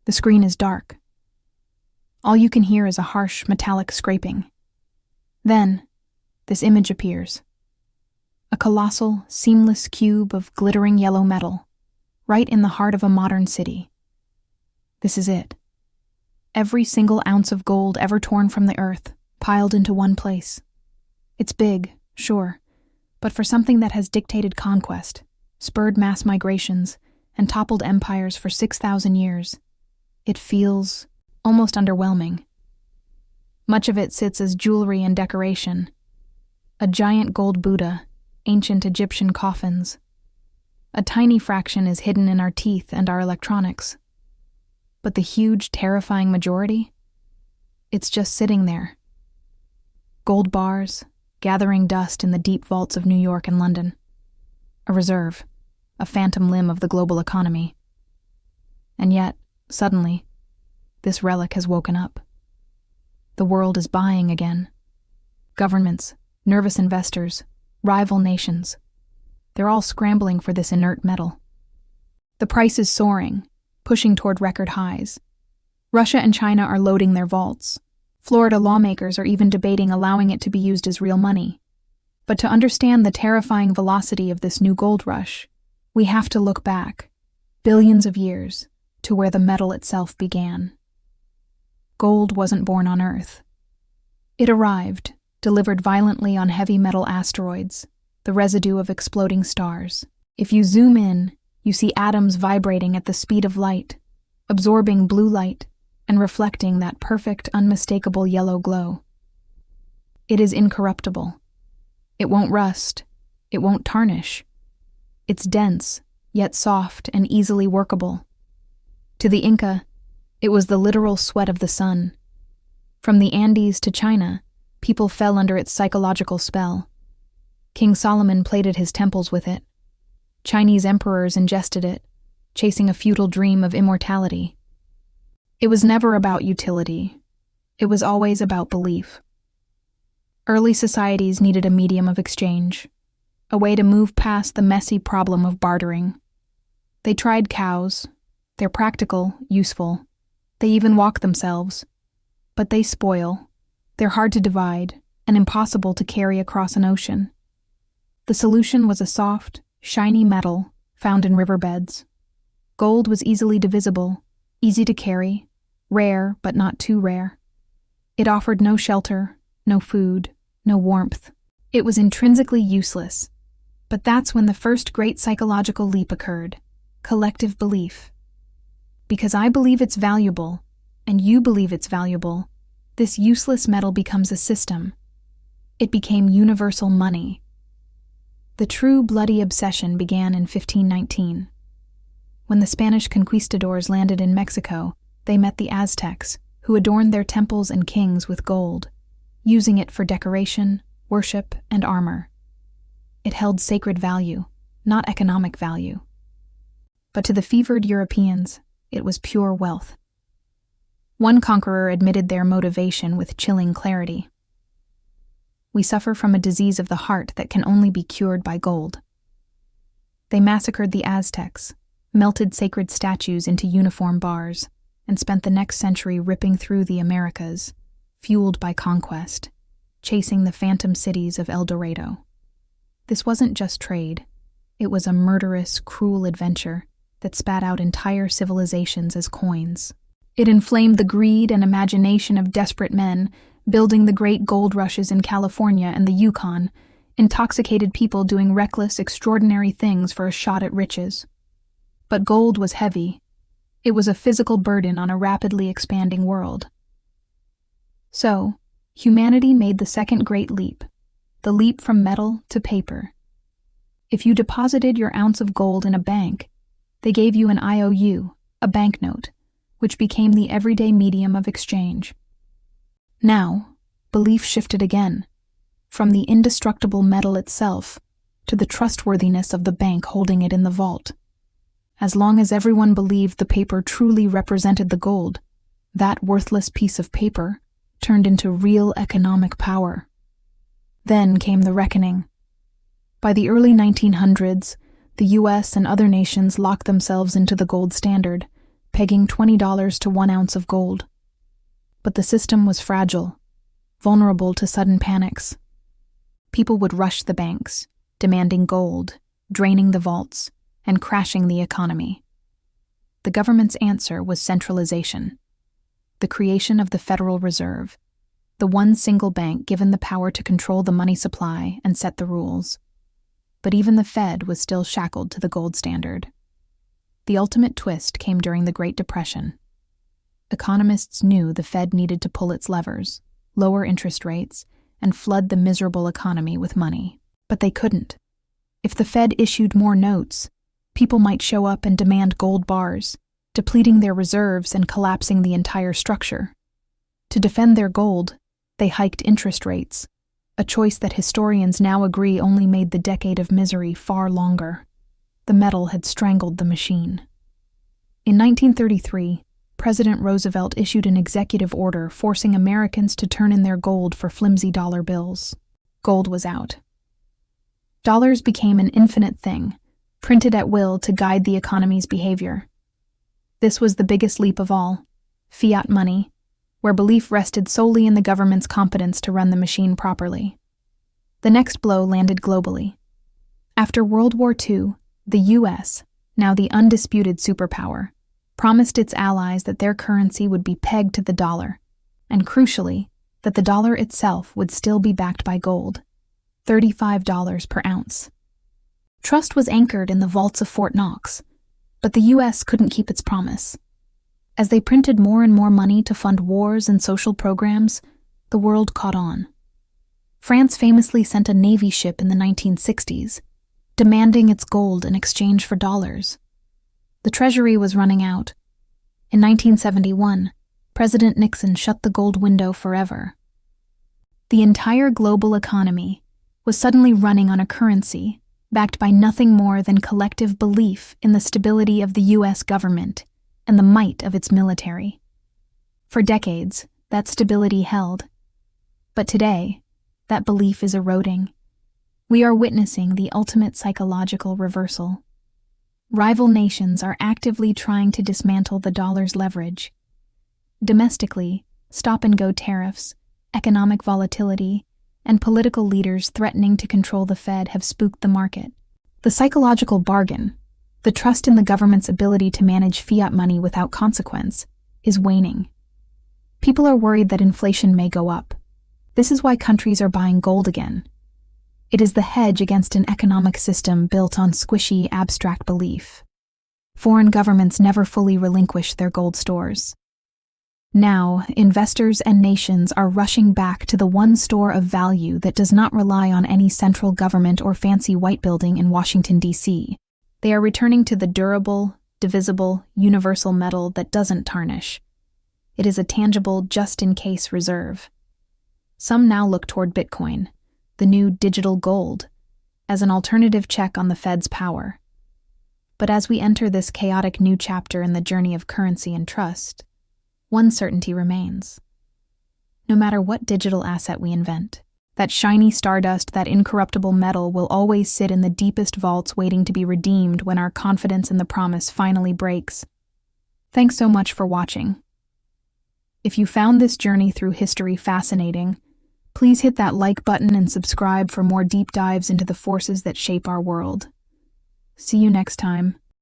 The screen is dark. All you can hear is a harsh, metallic scraping. Then, this image appears. A colossal, seamless cube of glittering yellow metal, right in the heart of a modern city. This is it. Every single ounce of gold ever torn from the earth, piled into one place. It's big, sure, but for something that has dictated conquest, spurred mass migrations, and toppled empires for 6,000 years, it feels almost underwhelming. Much of it sits as jewelry and decoration. A giant gold Buddha, ancient Egyptian coffins. A tiny fraction is hidden in our teeth and our electronics. But the huge, terrifying majority? It's just sitting there. Gold bars, gathering dust in the deep vaults of New York and London. A reserve, a phantom limb of the global economy. And yet, suddenly, this relic has woken up. The world is buying again. Governments, nervous investors, rival nations. They're all scrambling for this inert metal. The price is soaring, pushing toward record highs. Russia and China are loading their vaults. Florida lawmakers are even debating allowing it to be used as real money. But to understand the terrifying velocity of this new gold rush, we have to look back, billions of years, to where the metal itself began. Gold wasn't born on Earth. It arrived, delivered violently on heavy metal asteroids, the residue of exploding stars. If you zoom in, you see atoms vibrating at the speed of light, absorbing blue light and reflecting that perfect, unmistakable yellow glow. It is incorruptible. It won't rust. It won't tarnish. It's dense, yet soft and easily workable. To the Inca, it was the literal sweat of the sun. From the Andes to China, people fell under its psychological spell. King Solomon plated his temples with it. Chinese emperors ingested it, chasing a futile dream of immortality. It was never about utility. It was always about belief. Early societies needed a medium of exchange, a way to move past the messy problem of bartering. They tried cows. They're practical, useful. They even walk themselves. But they spoil. They're hard to divide and impossible to carry across an ocean. The solution was a soft, shiny metal found in riverbeds. Gold was easily divisible, easy to carry, rare but not too rare. It offered no shelter, no food, no warmth. It was intrinsically useless. But that's when the first great psychological leap occurred: collective belief. Because I believe it's valuable, and you believe it's valuable, this useless metal becomes a system. It became universal money. The true bloody obsession began in 1519. When the Spanish conquistadors landed in Mexico, they met the Aztecs, who adorned their temples and kings with gold, using it for decoration, worship, and armor. It held sacred value, not economic value. But to the fevered Europeans, it was pure wealth. One conqueror admitted their motivation with chilling clarity. We suffer from a disease of the heart that can only be cured by gold. They massacred the Aztecs, melted sacred statues into uniform bars, and spent the next century ripping through the Americas, fueled by conquest, chasing the phantom cities of El Dorado. This wasn't just trade. It was a murderous, cruel adventure that spat out entire civilizations as coins. It inflamed the greed and imagination of desperate men, building the great gold rushes in California and the Yukon, intoxicated people doing reckless, extraordinary things for a shot at riches. But gold was heavy. It was a physical burden on a rapidly expanding world. So, humanity made the second great leap, the leap from metal to paper. If you deposited your ounce of gold in a bank, they gave you an IOU, a banknote, which became the everyday medium of exchange. Now, belief shifted again, from the indestructible metal itself to the trustworthiness of the bank holding it in the vault. As long as everyone believed the paper truly represented the gold, that worthless piece of paper turned into real economic power. Then came the reckoning. By the early 1900s, the US and other nations locked themselves into the gold standard, pegging $20 to 1 ounce of gold. But the system was fragile, vulnerable to sudden panics. People would rush the banks, demanding gold, draining the vaults, and crashing the economy. The government's answer was centralization, the creation of the Federal Reserve, the one single bank given the power to control the money supply and set the rules. But even the Fed was still shackled to the gold standard. The ultimate twist came during the Great Depression. Economists knew the Fed needed to pull its levers, lower interest rates, and flood the miserable economy with money. But they couldn't. If the Fed issued more notes, people might show up and demand gold bars, depleting their reserves and collapsing the entire structure. To defend their gold, they hiked interest rates, a choice that historians now agree only made the decade of misery far longer. The metal had strangled the machine. In 1933, President Roosevelt issued an executive order forcing Americans to turn in their gold for flimsy dollar bills. Gold was out. Dollars became an infinite thing, printed at will to guide the economy's behavior. This was the biggest leap of all, fiat money, where belief rested solely in the government's competence to run the machine properly. The next blow landed globally. After World War II, the U.S., now the undisputed superpower, promised its allies that their currency would be pegged to the dollar, and crucially, that the dollar itself would still be backed by gold, $35 per ounce. Trust was anchored in the vaults of Fort Knox, but the U.S. couldn't keep its promise. As they printed more and more money to fund wars and social programs, the world caught on. France famously sent a navy ship in the 1960s, demanding its gold in exchange for dollars. The treasury was running out. In 1971, President Nixon shut the gold window forever. The entire global economy was suddenly running on a currency backed by nothing more than collective belief in the stability of the U.S. government and the might of its military. For decades, that stability held. But today, that belief is eroding. We are witnessing the ultimate psychological reversal. Rival nations are actively trying to dismantle the dollar's leverage. Domestically, stop-and-go tariffs, economic volatility, and political leaders threatening to control the Fed have spooked the market. The psychological bargain, the trust in the government's ability to manage fiat money without consequence, is waning. People are worried that inflation may go up. This is why countries are buying gold again. It is the hedge against an economic system built on squishy, abstract belief. Foreign governments never fully relinquish their gold stores. Now, investors and nations are rushing back to the one store of value that does not rely on any central government or fancy white building in Washington, D.C. They are returning to the durable, divisible, universal metal that doesn't tarnish. It is a tangible, just-in-case reserve. Some now look toward Bitcoin, the new digital gold, as an alternative check on the Fed's power. But as we enter this chaotic new chapter in the journey of currency and trust, one certainty remains. No matter what digital asset we invent, that shiny stardust, that incorruptible metal will always sit in the deepest vaults waiting to be redeemed when our confidence in the promise finally breaks. Thanks so much for watching. If you found this journey through history fascinating, please hit that like button and subscribe for more deep dives into the forces that shape our world. See you next time.